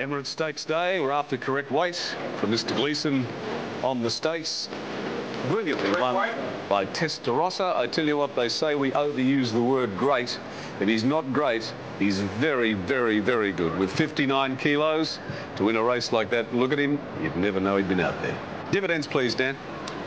Emirates Stakes Day. We're after correct weight from Mr. Gleeson on the stakes. Brilliantly won by Testarossa. I tell you what, they say we overuse the word great. If he's not great, he's very, very, very good. With 59 kilos to win a race like that, look at him, you'd never know he'd been out there. Dividends, please, Dan.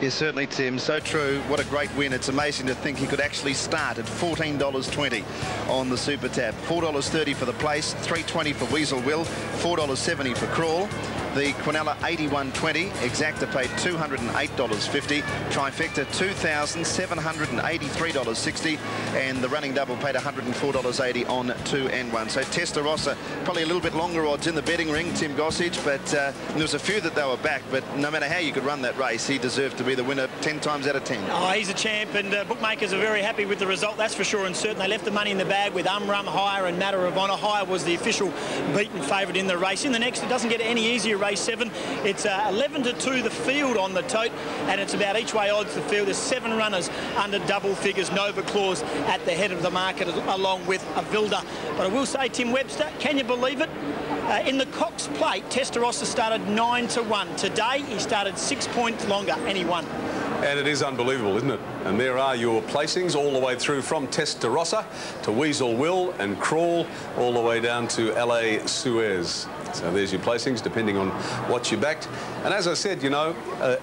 Yes, certainly, Tim. So true. What a great win. It's amazing to think he could actually start at $14.20 on the Super Tab. $4.30 for the place, $3.20 for Weasel Will, $4.70 for Crawl. The Quinella 81.20, Exacta paid $208.50, Trifecta $2,783.60, and the running double paid $104.80 on 2 and 1. So Testarossa probably a little bit longer odds in the betting ring, Tim Gossage, but there was a few that they were back, but no matter how you could run that race, he deserved to be the winner 10 times out of 10. Oh, he's a champ, and bookmakers are very happy with the result, that's for sure and certain. They left the money in the bag with Umrum, Hire and Matter of Honour. Hire was the official beaten favourite in the race. In the next, it doesn't get any easier. Race 7, it's 11-2 the field on the tote, and it's about each way odds the field. There's 7 runners under double figures. Nova Claus at the head of the market along with Avilda. But I will say, Tim Webster, can you believe it? In the Cox Plate, Testarossa started 9-1. Today he started 6 points longer and he won. And it is unbelievable, isn't it? And there are your placings all the way through from Testarossa to Weasel Will and Crawl all the way down to LA Suez. So there's your placings, depending on what you backed. And as I said, you know,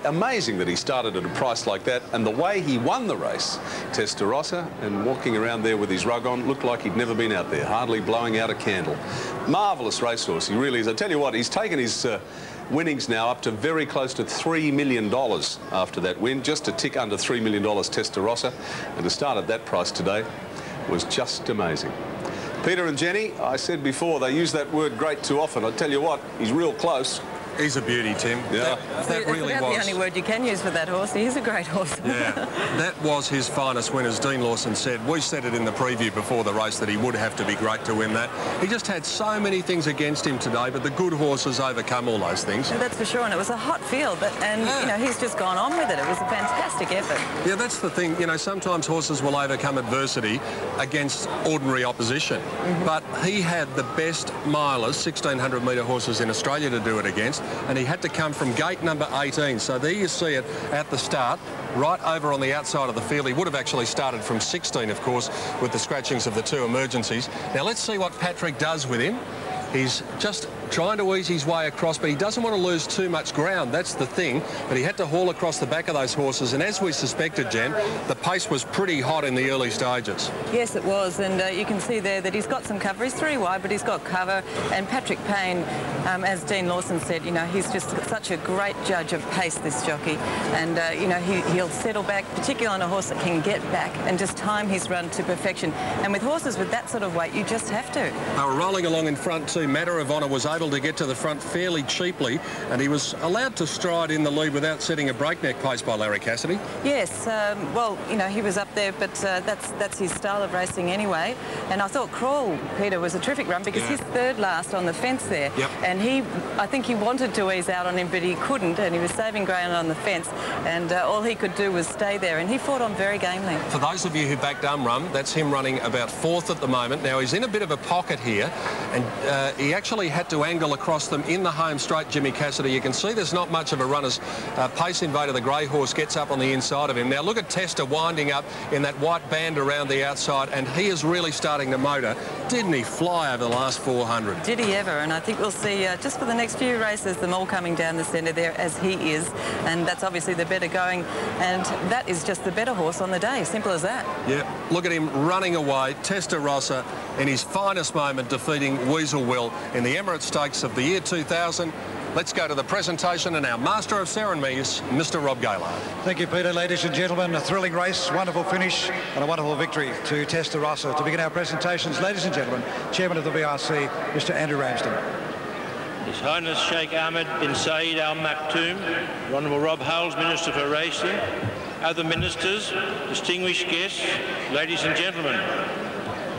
amazing that he started at a price like that. And the way he won the race, Testarossa, and walking around there with his rug on, looked like he'd never been out there, hardly blowing out a candle. Marvellous racehorse, he really is. I tell you what, he's taken his winnings now up to very close to $3 million after that win, just a tick under $3 million Testarossa. And to start at that price today was just amazing. Peter and Jenny, I said before, they use that word great too often. I tell you what, he's real close. He's a beauty, Tim. Yeah. That really was. That's the only word you can use for that horse. He is a great horse. Yeah, that was his finest win, as Dean Lawson said. We said it in the preview before the race that he would have to be great to win that. He just had so many things against him today, but the good horses overcome all those things. And that's for sure, and it was a hot field, you know, he's just gone on with it. It was a fantastic effort. Yeah, that's the thing. You know, sometimes horses will overcome adversity against ordinary opposition, but he had the best milers, 1,600-metre horses in Australia to do it against, and he had to come from gate number 18. So there you see it at the start, right over on the outside of the field. He would have actually started from 16, of course, with the scratchings of the 2 emergencies. Now let's see what Patrick does with him. He's just trying to ease his way across, but he doesn't want to lose too much ground. That's the thing. But he had to haul across the back of those horses. And as we suspected, Jen, the pace was pretty hot in the early stages. Yes, it was. And you can see there that he's got some cover. He's 3 wide, but he's got cover. And Patrick Payne, as Dean Lawson said, you know, he's just such a great judge of pace, this jockey. And, you know, he'll settle back, particularly on a horse that can get back and just time his run to perfection. And with horses with that sort of weight, you just have to. They were rolling along in front too. Matter of Honour was able to get to the front fairly cheaply, and he was allowed to stride in the lead without setting a breakneck pace by Larry Cassidy. Yes, well, you know, he was up there, but that's his style of racing anyway. And I thought Crawl, Peter, was a terrific run because he's 3rd last on the fence there. Yep. And I think he wanted to ease out on him, but he couldn't, and he was saving ground on the fence, and all he could do was stay there, and he fought on very gamely. For those of you who backed Umrum, that's him running about 4th at the moment. Now, he's in a bit of a pocket here, and he actually had to angle across them in the home straight, Jimmy Cassidy. You can see there's not much of a runner's pace invader. The grey horse gets up on the inside of him. Now look at Testa winding up in that white band around the outside, and he is really starting to motor. Didn't he fly over the last 400? Did he ever? And I think we'll see just for the next few races them all coming down the centre there as he is, and that's obviously the better going, and that is just the better horse on the day. Simple as that. Yeah, look at him running away. Testarossa in his finest moment defeating Weasel Will in the Emirates Stakes of the year 2000. Let's go to the presentation, and our master of ceremonies, Mr. Rob Gaylard. Thank you, Peter. Ladies and gentlemen, a thrilling race, wonderful finish and a wonderful victory to Testarossa. To begin our presentations, ladies and gentlemen, Chairman of the VRC, Mr. Andrew Ramsden. His Highness Sheikh Ahmed bin Saeed Al Maktoum, Honourable Rob Hulls, Minister for Racing, other ministers, distinguished guests, ladies and gentlemen.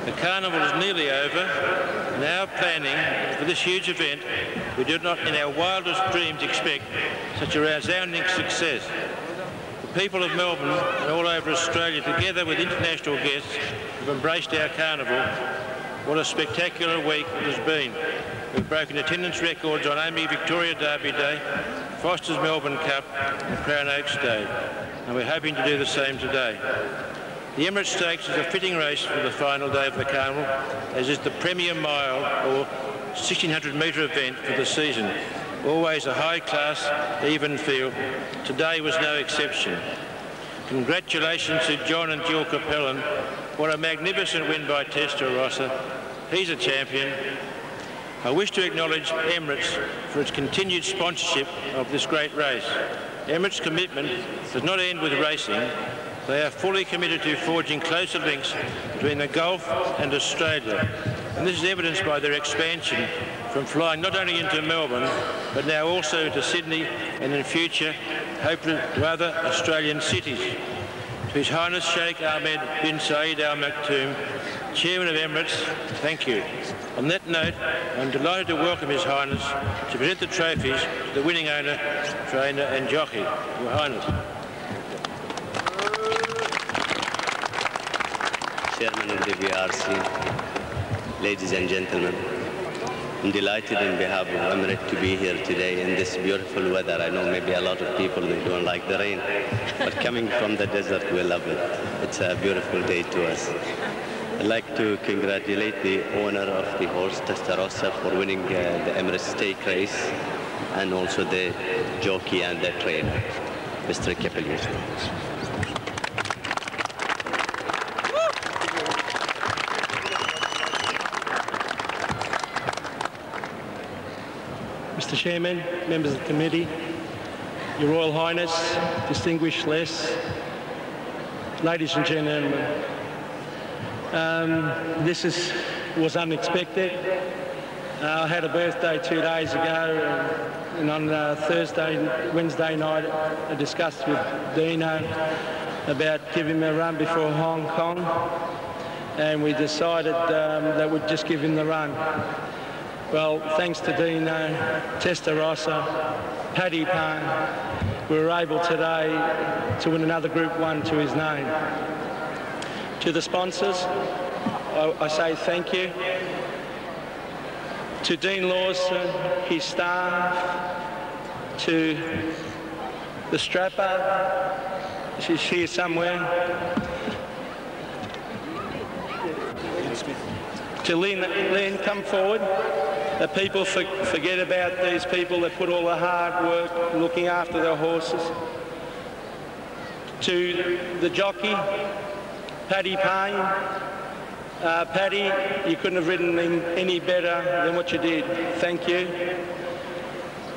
The carnival is nearly over. Now planning for this huge event, we did not in our wildest dreams expect such a resounding success. The people of Melbourne and all over Australia, together with international guests, have embraced our carnival. What a spectacular week it has been. We've broken attendance records on Amy Victoria Derby Day, Foster's Melbourne Cup and Crown Oaks Day, and we're hoping to do the same today. The Emirates Stakes is a fitting race for the final day of the carnival, as is the Premier Mile or 1600 metre event for the season. Always a high-class, even field. Today was no exception. Congratulations to John and Jill Capellan. What a magnificent win by Testarossa. He's a champion. I wish to acknowledge Emirates for its continued sponsorship of this great race. Emirates' commitment does not end with racing. They are fully committed to forging closer links between the Gulf and Australia. And this is evidenced by their expansion from flying not only into Melbourne, but now also to Sydney and in future, hopefully to other Australian cities. To His Highness Sheikh Ahmed bin Saeed Al Maktoum, Chairman of Emirates, thank you. On that note, I'm delighted to welcome His Highness to present the trophies to the winning owner, trainer and jockey. Your Highness. Chairman of the VRC, ladies and gentlemen, I'm delighted on behalf of Emirates to be here today in this beautiful weather. I know maybe a lot of people they don't like the rain, but coming from the desert, we love it. It's a beautiful day to us. I'd like to congratulate the owner of the horse, Testarossa, for winning the Emirates Stake race, and also the jockey and the trainer, Mr. Capellan. Mr. Chairman, members of the committee, Your Royal Highness, distinguished guests, ladies and gentlemen, this was unexpected. I had a birthday 2 days ago, and on Wednesday night, I discussed with Dino about giving him a run before Hong Kong, and we decided that we'd just give him the run. Well, thanks to Dino, Testarossa, Paddy Payne, we were able today to win another Group 1 to his name. To the sponsors, I say thank you. To Dean Lawson, his staff, to the strapper, she's here somewhere. To Lynn, come forward. The people forget about these people that put all the hard work looking after their horses. To the jockey, Paddy Payne. Paddy, you couldn't have ridden any better than what you did. Thank you.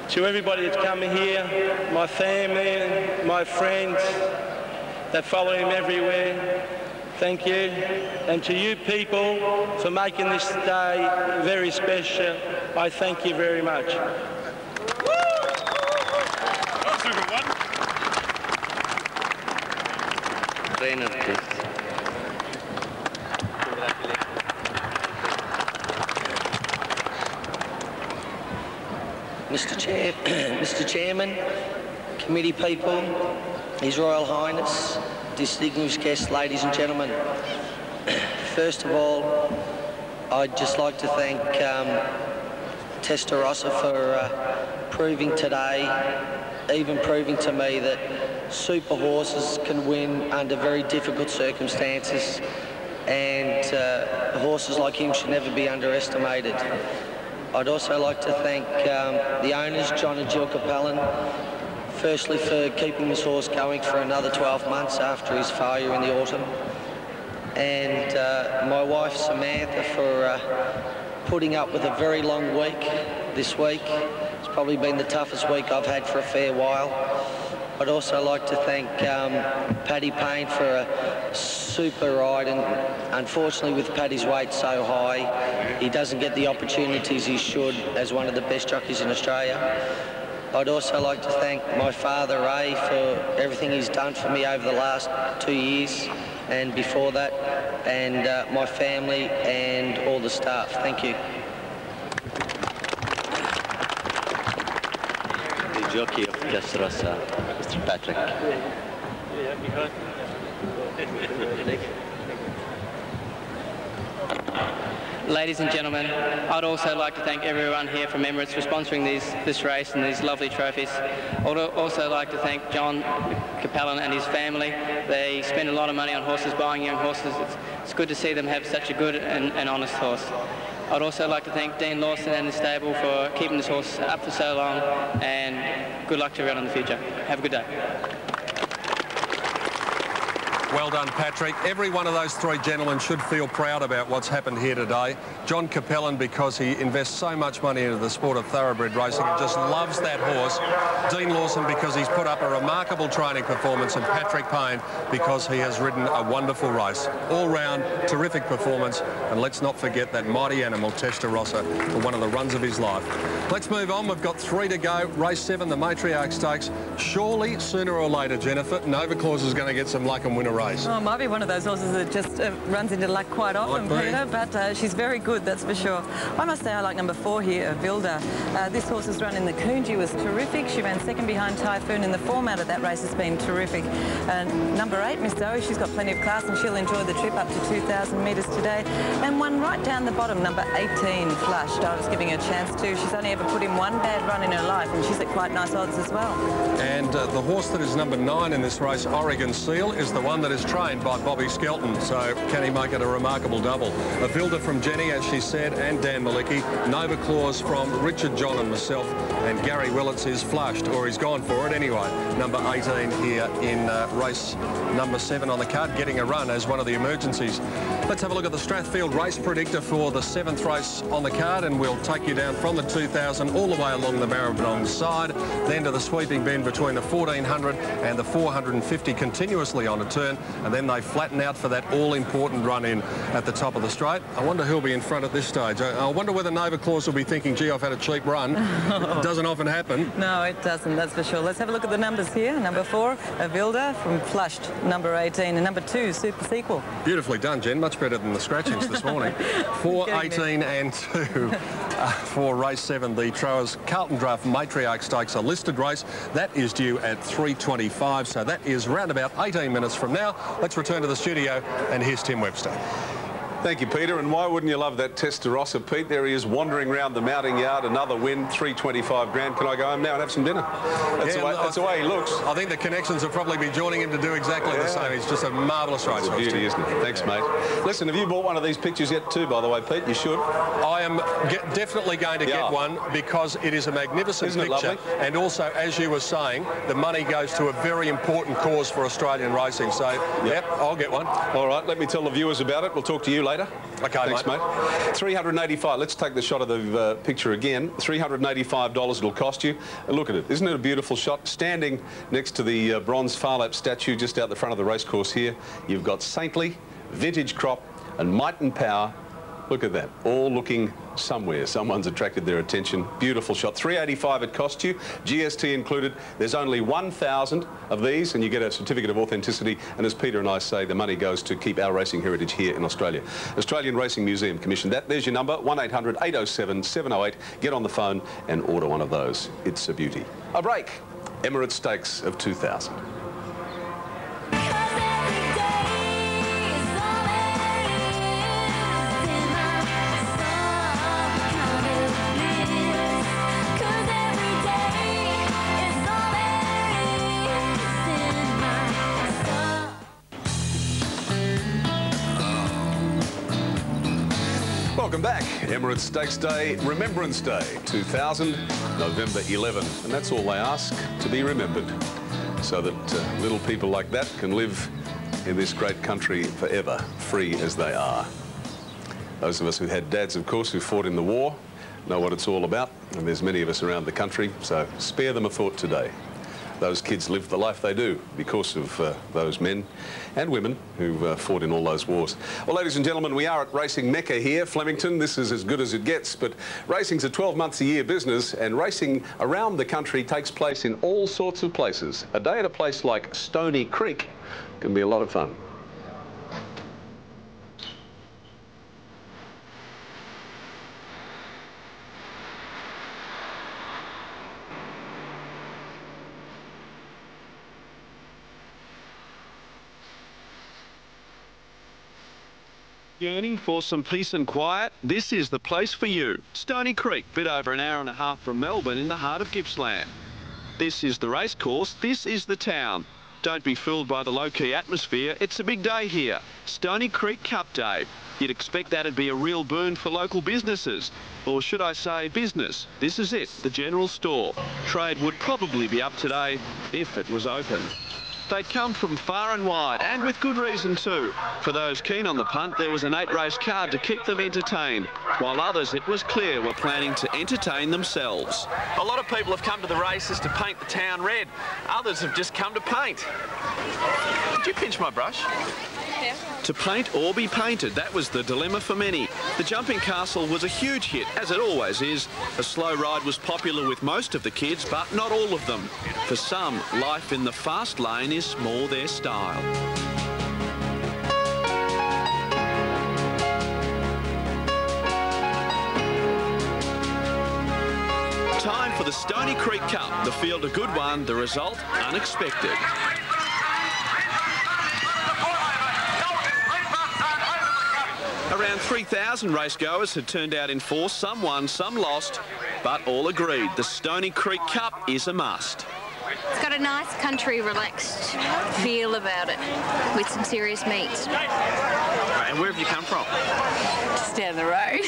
To everybody that's come here, my family, my friends that follow him everywhere, thank you. And to you people for making this day very special, I thank you very much. Trainer, please. Mr. Chairman, committee people, His Royal Highness, distinguished guests, ladies and gentlemen. First of all, I'd just like to thank Testarossa for proving today, even proving to me that super horses can win under very difficult circumstances, and horses like him should never be underestimated. I'd also like to thank the owners, John and Jill Capellan, firstly for keeping this horse going for another 12 months after his failure in the autumn, and my wife Samantha for putting up with a very long week this week. It's probably been the toughest week I've had for a fair while. I'd also like to thank Paddy Payne for a super ride, and unfortunately with Paddy's weight so high, he doesn't get the opportunities he should as one of the best jockeys in Australia. I'd also like to thank my father Ray for everything he's done for me over the last 2 years and before that, and my family and all the staff. Thank you. The jockey of Testarossa, Mr. Patrick. Ladies and gentlemen, I'd also like to thank everyone here from Emirates for sponsoring this race and these lovely trophies. I'd also like to thank John Capellan and his family. They spend a lot of money on horses, buying young horses. It's good to see them have such a good and honest horse. I'd also like to thank Dean Lawson and the stable for keeping this horse up for so long, and good luck to everyone in the future. Have a good day. Well done, Patrick. Every one of those three gentlemen should feel proud about what's happened here today. John Capellan, because he invests so much money into the sport of thoroughbred racing and just loves that horse. Dean Lawson, because he's put up a remarkable training performance, and Patrick Payne, because he has ridden a wonderful race. All round, terrific performance, and let's not forget that mighty animal, Testarossa, for one of the runs of his life. Let's move on. We've got 3 to go. Race 7, the Matriarch Stakes. Surely, sooner or later, Jennifer, Nova Claus is going to get some luck and win a race. Oh, might be one of those horses that just runs into luck quite often, Peter, but she's very good, that's for sure. I must say I like number 4 here, Vilda. This horse's run in the Coonji was terrific. She ran second behind Typhoon, and the format of that race has been terrific. Number 8, Miss Zoe, she's got plenty of class, and she'll enjoy the trip up to 2,000 metres today. And one right down the bottom, number 18, Flushed. I was giving her a chance too. She's only ever put in one bad run in her life, and she's at quite nice odds as well. And the horse that is number 9 in this race, Oregon Seal, is the one that is trained by Bobby Skelton, so can he make it a remarkable double? A Vilda from Jenny, as she said, and Dan Malicki. Nova Claus from Richard, John and myself, and Gary Willits is Flushed, or he's gone for it anyway. Number 18 here in race number 7 on the card, getting a run as one of the emergencies. Let's have a look at the Strathfield race predictor for the 7th race on the card, and we'll take you down from the 2,000 all the way along the Maribyrnong side, then to the sweeping bend between the 1,400 and the 450 continuously on a turn, and then they flatten out for that all-important run-in at the top of the straight. I wonder who'll be in front at this stage. I wonder whether Nova Claus will be thinking, gee, I've had a cheap run. It doesn't often happen. No, it doesn't, that's for sure. Let's have a look at the numbers here. Number 4, Avilda from Flushed. Number 18, and number 2, Super Sequel. Beautifully done, Jen. Much better than the scratchings this morning. 4, 18 and 2 for race 7. The Trowers Carlton Draft Matriarch Stakes, a listed race. That is due at 3:25, so that is round about 18 minutes from now. Let's return to the studio, and here's Tim Webster. Thank you, Peter. And why wouldn't you love that Testarossa, Pete? There he is wandering around the mounting yard. Another win, 325 grand. Can I go home now and have some dinner? That's the way he looks. I think the connections will probably be joining him to do exactly the same. He's just a marvellous race. It's a beauty, isn't it? Thanks, mate. Listen, have you bought one of these pictures yet too, by the way, Pete? You should. I am definitely going to get one, because it is a magnificent picture. Lovely? And also, as you were saying, the money goes to a very important cause for Australian racing. So, yep, I'll get one. All right, let me tell the viewers about it. We'll talk to you later. Okay, thanks, mate. 385. Let's take the shot of the picture again. $385 it'll cost you. Look at it. Isn't it a beautiful shot? Standing next to the bronze Phar Lap statue just out the front of the racecourse here, you've got Saintly, Vintage Crop, and Might and Power. Look at that, all looking somewhere. Someone's attracted their attention. Beautiful shot. $385 it cost you, GST included. There's only 1,000 of these, and you get a certificate of authenticity. And as Peter and I say, the money goes to keep our racing heritage here in Australia. Australian Racing Museum commissioned that. There's your number, 1-800-807-708. Get on the phone and order one of those. It's a beauty. A break. Emirates Stakes of 2000. Welcome back. Emirates Stakes Day, Remembrance Day, 2000, November 11. And that's all they ask, to be remembered, so that little people like that can live in this great country forever, free as they are. Those of us who had dads, of course, who fought in the war, know what it's all about. And there's many of us around the country, so spare them a thought today. Those kids lived the life they do because of those men and women who fought in all those wars. Well, ladies and gentlemen, we are at Racing Mecca here, Flemington. This is as good as it gets, but racing's a 12 months a year business, and racing around the country takes place in all sorts of places. A day at a place like Stony Creek can be a lot of fun. Yearning for some peace and quiet? This is the place for you. Stony Creek, bit over an hour and a half from Melbourne in the heart of Gippsland. This is the racecourse, this is the town. Don't be fooled by the low-key atmosphere, it's a big day here. Stony Creek Cup Day. You'd expect that'd be a real boon for local businesses. Or should I say business? This is it, the general store. Trade would probably be up today if it was open. They'd come from far and wide, and with good reason too. For those keen on the punt, there was an 8-race card to keep them entertained, while others, it was clear, were planning to entertain themselves. A lot of people have come to the races to paint the town red. Others have just come to paint. Did you pinch my brush? Yeah. To paint or be painted, that was the dilemma for many. The Jumping Castle was a huge hit, as it always is. A slow ride was popular with most of the kids, but not all of them. For some, life in the fast lane is more their style. Time for the Stony Creek Cup. The field a good one, the result unexpected. Around 3,000 racegoers had turned out in force. Some won, some lost, but all agreed the Stony Creek Cup is a must. It's got a nice country relaxed feel about it with some serious meats. Right, and where have you come from? Just down the road.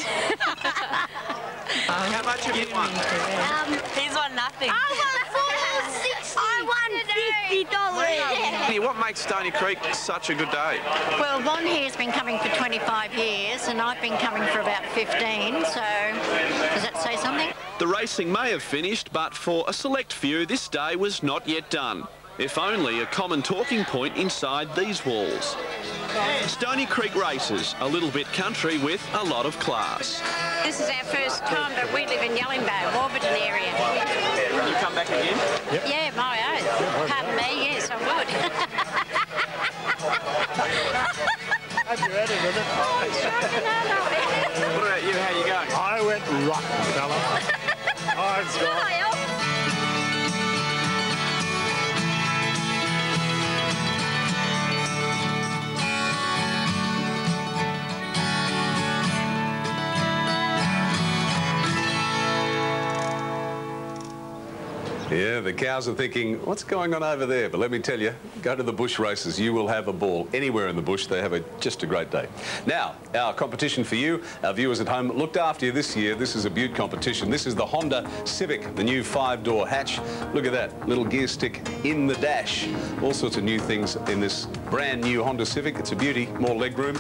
How much have you won? He's won nothing. I won $4.60. I won $50. What makes Stony Creek such a good day? Well, Von here's been coming for 25 years and I've been coming for about 15, so does that say something? The racing may have finished, but for a select few, this day was not yet done. If only a common talking point inside these walls. Stony Creek races, a little bit country with a lot of class. This is our first time, but we live in Yellingbo, Warburton area. You come back again? Yep. Yeah, my own. Pardon me, yes, I would. Hope you're ready with it. What about you? How you going? I went rotten, fella. Oh, it's gone. Yeah, the cows are thinking, what's going on over there? But let me tell you, go to the bush races. You will have a ball. Anywhere in the bush, they have just a great day. Now, our competition for you, our viewers at home, looked after you this year. This is a beaut competition. This is the Honda Civic, the new 5-door hatch. Look at that, little gear stick in the dash. All sorts of new things in this brand new Honda Civic. It's a beauty, more legroom,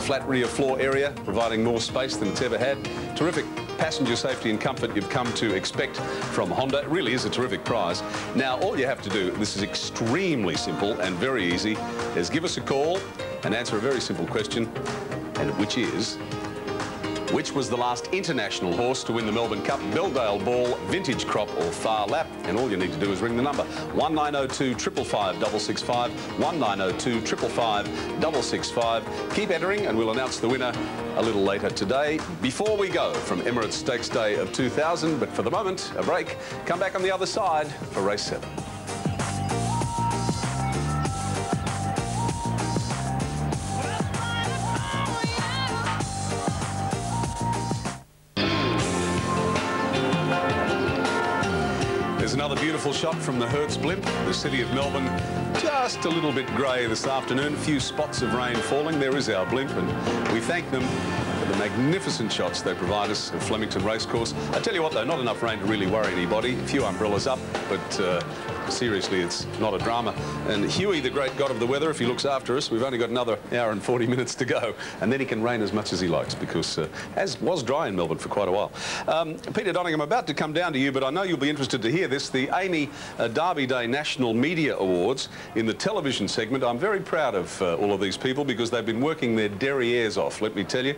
flat rear floor area, providing more space than it's ever had. Terrific passenger safety and comfort you've come to expect from Honda. It really is a terrific prize. Now, all you have to do, this is extremely simple and very easy, is give us a call and answer a very simple question, and which is, which was the last international horse to win the Melbourne Cup, Belldale Ball, Vintage Crop or Far Lap? And all you need to do is ring the number 1902 555 665, 1902 555 665. Keep entering and we'll announce the winner a little later today before we go from Emirates Stakes Day of 2000. But for the moment, a break. Come back on the other side for race 7. There's another beautiful shot from the Hertz blimp. The city of Melbourne just a little bit grey this afternoon. A few spots of rain falling. There is our blimp, and we thank them for the magnificent shots they provide us at Flemington Racecourse. I tell you what, though, not enough rain to really worry anybody. A few umbrellas up, but seriously, it's not a drama. And Huey, the great god of the weather, if he looks after us, we've only got another hour and 40 minutes to go, and then he can rain as much as he likes, because as was dry in Melbourne for quite a while. Peter Donning, I'm about to come down to you, but I know you'll be interested to hear this. The Amy Derby Day National Media Awards in the television segment. I'm very proud of all of these people because they've been working their derrieres off, let me tell you.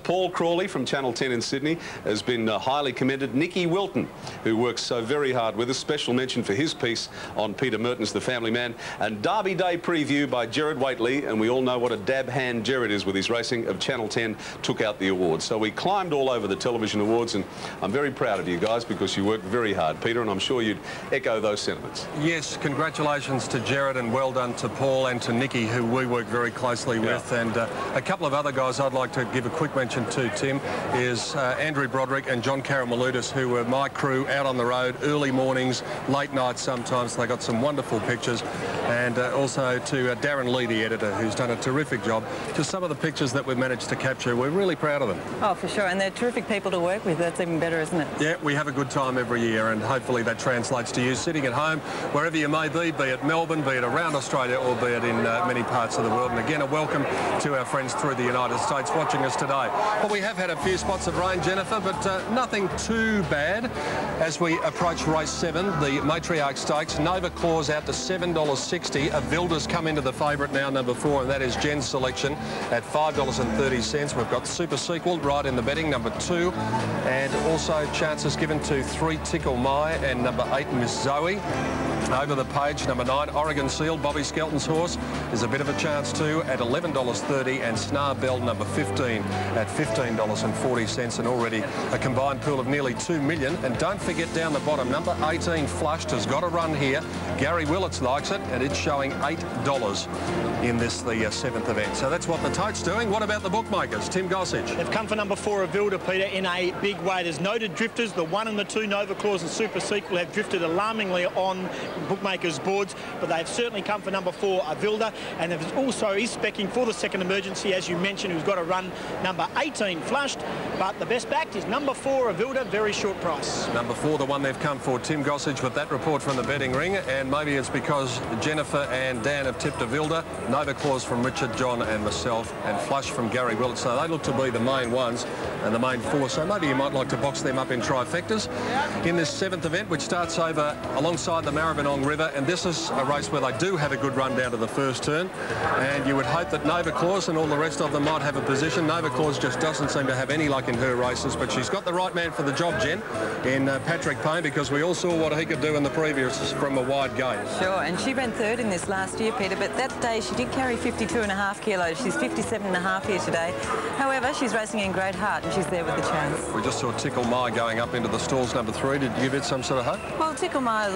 Paul Crawley from Channel 10 in Sydney has been highly commended. Nicky Wilton, who works so very hard with us, special mention for his piece race on Peter Mertens, the family man, and Derby Day preview by Gerard Whateley, and we all know what a dab hand Gerard is with his racing, of Channel 10, took out the awards. So we climbed all over the television awards, and I'm very proud of you guys because you worked very hard, Peter, and I'm sure you'd echo those sentiments. Yes, congratulations to Gerard and well done to Paul and to Nikki, who we work very closely with, and a couple of other guys I'd like to give a quick mention to, Tim, is Andrew Broderick and John Karamaloutis, who were my crew out on the road, early mornings, late nights sometimes. They got some wonderful pictures. And also to Darren Lee, the editor, who's done a terrific job. Just some of the pictures that we've managed to capture, we're really proud of them. Oh, for sure, and they're terrific people to work with. That's even better, isn't it? Yeah, we have a good time every year, and hopefully that translates to you sitting at home, wherever you may be it Melbourne, be it around Australia, or be it in many parts of the world. And again, a welcome to our friends through the United States watching us today. Well, we have had a few spots of rain, Jennifer, but nothing too bad. As we approach race 7, the Matriarch Stakes, Nova Claus out to $7.60. Avilda's come into the favourite now, number 4, and that is Jen's Selection at $5.30. We've got Super Sequel right in the betting, number 2, and also chances given to 3 Tickle My and number 8 Miss Zoe. Over the page, number 9 Oregon Seal, Bobby Skelton's horse, is a bit of a chance too at $11.30, and Snar Bell number 15 at $15.40, and already a combined pool of nearly $2 million. And don't forget down the bottom, number 18 Flushed has got a run here. Gary Willits likes it, and it's showing $8 in this, the 7th event. So that's what the tote's doing. What about the bookmakers? Tim Gossage. They've come for number 4 Avilda, Peter, in a big way. There's noted drifters. The 1 and the 2 Nova Claus and Super Sequel have drifted alarmingly on bookmakers' boards, but they've certainly come for number 4 Avilda, and there also is specking for the second emergency, as you mentioned, who's got a run, number 18 Flushed, but the best backed is number 4 Avilda, very short price. Number 4, the one they've come for, Tim Gossage, with that report from the betting ring, and maybe it's because Jennifer and Dan have tipped Avilda, Nova Claus from Richard, John and myself, and Flush from Gary Willits, so they look to be the main ones and the main 4, so maybe you might like to box them up in trifectas in this 7th event, which starts over alongside the Maribyrnong River, and this is a race where they do have a good run down to the first turn, and you would hope that Nova Claus and all the rest of them might have a position. Nova Claus just doesn't seem to have any luck in her races, but she's got the right man for the job, Jen, in Patrick Payne, because we all saw what he could do in the previous from a wide gate. Sure, and she ran 3rd in this last year, Peter, but that day she did carry 52.5 kilos. She's 57.5 here today. However, she's racing in great heart, and she's there with the chance. We just saw Tickle My going up into the stalls, number 3. Did you give it some sort of hope? Well, Tickle My's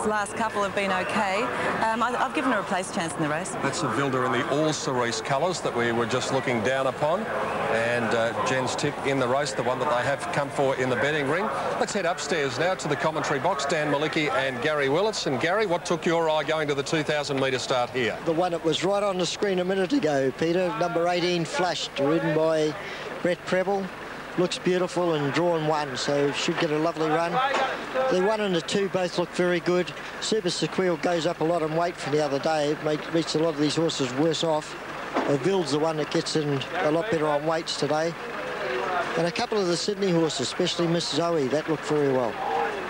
last couple have been okay. I've given her a place chance in the race. That's Avilda in the all-cerise colours that we were just looking down upon, and Jen's tip in the race, the one that they have come for in the betting ring. Let's head upstairs now to the commentary box. Dan Malicki and Gary Willits. And Gary, what took your eye going to the 2,000-metre start here? The one that was right on the screen a minute ago, Peter, number 18 Flushed, ridden by Brett Preble. Looks beautiful and drawn 1, so should get a lovely run. The 1 and the 2 both look very good. Super Sequel goes up a lot in weight from the other day. It makes a lot of these horses worse off. Avilda's the one that gets in a lot better on weights today. And a couple of the Sydney horses, especially Miss Zoe, that looked very well.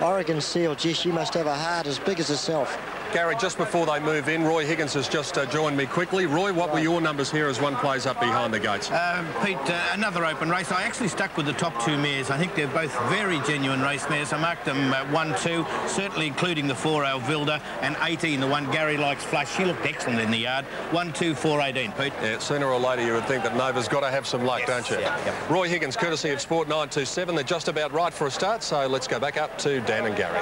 Oregon Seal, gee, she must have a heart as big as herself. Gary, just before they move in, Roy Higgins has just joined me quickly. Roy, what were your numbers here as one plays up behind the gates? Pete, another open race. I actually stuck with the top 2 mares. I think they're both very genuine race mares. I marked them 1, 2, certainly including the 4 Avilda, and 18, the one Gary likes Flush. She looked excellent in the yard. 1, 2, 4, 18, Pete. Yeah, sooner or later you would think that Nova's got to have some luck, don't you? Yeah. Roy Higgins, courtesy of Sport 927. They're just about right for a start, so let's go back up to Dan and Gary.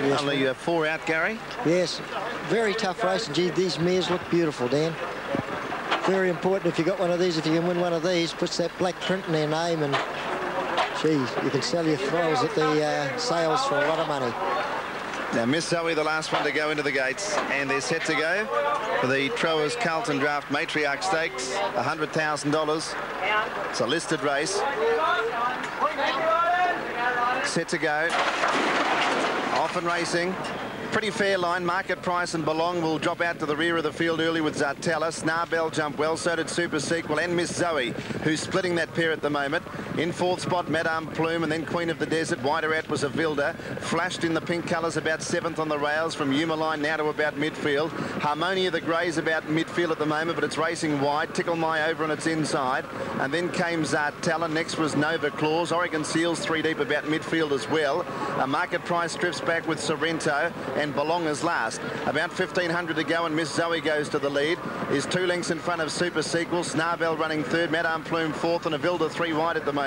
Yes, only 4 out, Gary? Yes. Very tough race, and gee, these mares look beautiful, Dan. Very important if you got one of these, if you can win one of these, puts that black print in their name, and geez, you can sell your thrills at the sales for a lot of money. Now, Miss Zoe, the last one to go into the gates, and they're set to go for the Trowers Carlton Draft Matriarch Stakes, $100,000. It's a listed race. Set to go. Off and racing. Pretty fair line. Market Price and Belong will drop out to the rear of the field early with Zartella. Snar Bell jumped well, so did Super Sequel and Miss Zoe, who's splitting that pair at the moment. In fourth spot, Madame Plume, and then Queen of the Desert. Wider out was Avilda. Flashed in the pink colours, about 7th on the rails from Umaline now to about midfield. Harmonia the Grey's about midfield at the moment, but it's racing wide. Tickle My over on its inside. And then came Zartella. Next was Nova Claus. Oregon Seals 3 deep about midfield as well. A Market Price drifts back with Sorrento, and Belonga's last. About 1,500 to go, and Miss Zoe goes to the lead. Is 2 lengths in front of Super Sequel. Snarvell running third. Madame Plume fourth, and Avilda 3 wide at the moment.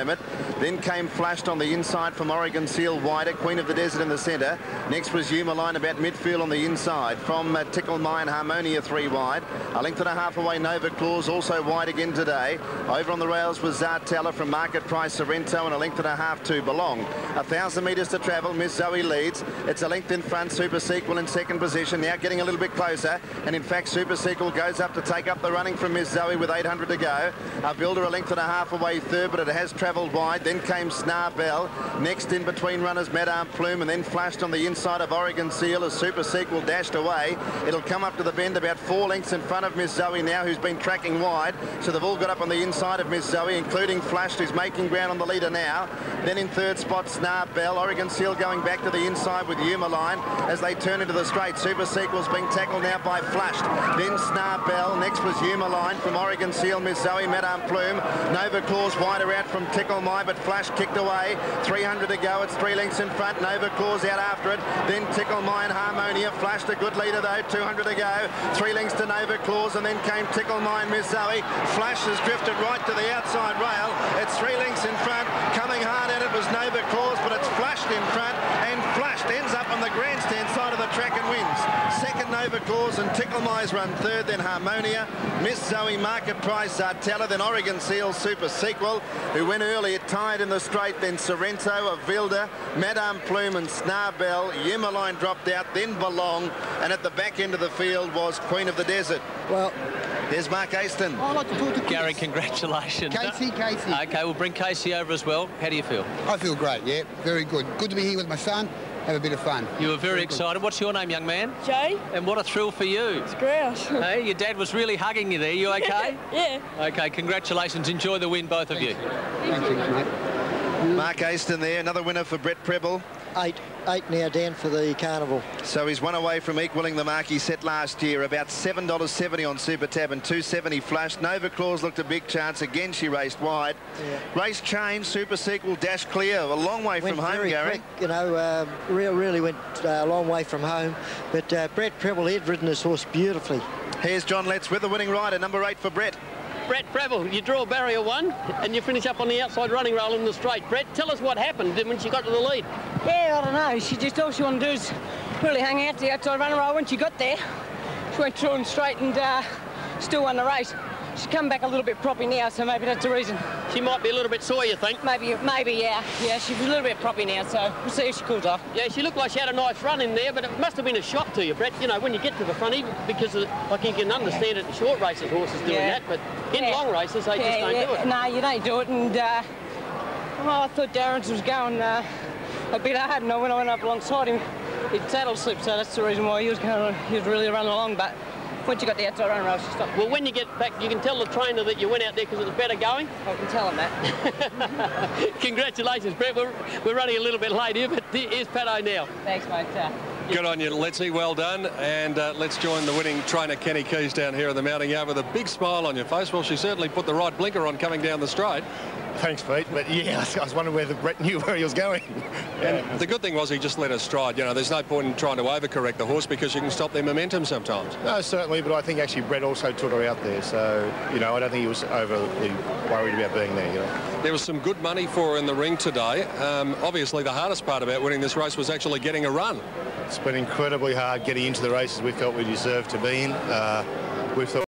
Then came Flashed on the inside from Oregon Seal wider. Queen of the Desert in the centre. Next was Umaline about midfield on the inside from Tickle My and Harmonia 3 wide. A length and a half away Nova Claus also wide again today. Over on the rails was Zartella from Market Price Sorrento, and a length and a half to Belong. 1,000 metres to travel. Miss Zoe leads. It's a length in front. Super Sequel in second position. Now getting a little bit closer, and in fact Super Sequel goes up to take up the running from Miss Zoe with 800 to go. Avilda a length and a half away third, but it has travelled wide. Then came Snarvell. Next in between runners Madame Plume, and then Flashed on the inside of Oregon Seal as Super Sequel dashed away. It'll come up to the bend about 4 lengths in front of Miss Zoe now, who's been tracking wide. So they've all got up on the inside of Miss Zoe, including Flashed, who's making ground on the leader now. Then in third spot, Snarvell. Oregon Seal going back to the inside with Umaline as they turn into the straight. Super Sequel's being tackled now by Flashed. Then Snarvell. Next was Umaline from Oregon Seal, Miss Zoe, Madame Plume. Nova Claus wider out from Tickle My, but Flash kicked away. 300 to go. It's 3 lengths in front. Nova Claus out after it. Then Tickle My and Harmonia. Flashed a good leader though. 200 to go. 3 lengths to Nova Claus, and then came Tickle My and Miss Zoe. Flash has drifted right to the outside rail. It's 3 lengths in front. Coming hard at it was Nova Claus, but it's Flashed in front, and Flashed ends up on the grandstand side of the track and wins. Second Nova Claus, and Tickle My's run third, then Harmonia, Miss Zoe, Market Price, Zartella, then Oregon Seal, Super Sequel, who went early, it tied in the straight, then Sorrento, Avilda, Madame Plume and Snarvell. Umaline dropped out, then Belong, and at the back end of the field was Queen of the Desert. Well, there's Mark Aston. I'd like to talk to Gary, congratulations. Casey. Okay, we'll bring Casey over as well. How do you feel? I feel great, yeah. Very good. Good to be here with my son. Have a bit of fun. You were very excited. What's your name, young man? Jay. And what a thrill for you. It's great. Hey, your dad was really hugging you there. You okay? Yeah. Okay, congratulations. Enjoy the win, both of you. Thank you, mate. Mark Aston there, another winner for Brett Preble. Eight now down for the carnival. So he's one away from equalling the mark he set last year. About $7.70 on Super Tab and $2.70 Flashed. Nova Claus looked a big chance. Again, she raced wide. Yeah. Race change. Super Sequel dash clear. A long way from home, Gary. Quick, you know, really went a long way from home. But Brett Preble had ridden this horse beautifully. Here's John Letts with the winning rider, number 8 for Brett. Brett Preble, you draw barrier 1 and you finish up on the outside running rail in the straight. Brett, tell us what happened when she got to the lead. Yeah, I don't know. She just all she wanted to do is really hang out to the outside running rail. When she got there, she went through and straight and still won the race. She's come back a little bit proppy now, so maybe that's the reason. She might be a little bit sore, you think? Maybe, yeah. Yeah, she's a little bit proppy now, so we'll see if she cools off. Yeah, she looked like she had a nice run in there, but it must have been a shock to you, Brett, you know, when you get to the front, even because, like, you can understand it in short races, horses doing that, but in long races, they just don't do it. No, you don't do it, and, well, I thought Darren's was going a bit hard, and when I went up alongside him, he saddle slipped, so that's the reason why he was really running along, but once you got the outside running rail, she stopped. Well, when you get back, you can tell the trainer that you went out there because it was better going. I can tell him that. Congratulations, Brett. We're running a little bit late here, but here's Pato now. Thanks, mate. Good on you, Lettsy. Well done. And let's join the winning trainer, Kenny Keys, down here at the mounting yard with a big smile on your face. Well, she certainly put the right blinker on coming down the straight. Thanks, Pete. But yeah, I was wondering whether Brett knew where he was going. And the good thing was he just let her stride. You know, there's no point in trying to overcorrect the horse because you can stop their momentum sometimes. No, certainly, but I think actually Brett also took her out there. So, you know, I don't think he was overly worried about being there, you know. There was some good money for her in the ring today. Obviously, the hardest part about winning this race was actually getting a run. It's been incredibly hard getting into the races we felt we deserved to be in. We thought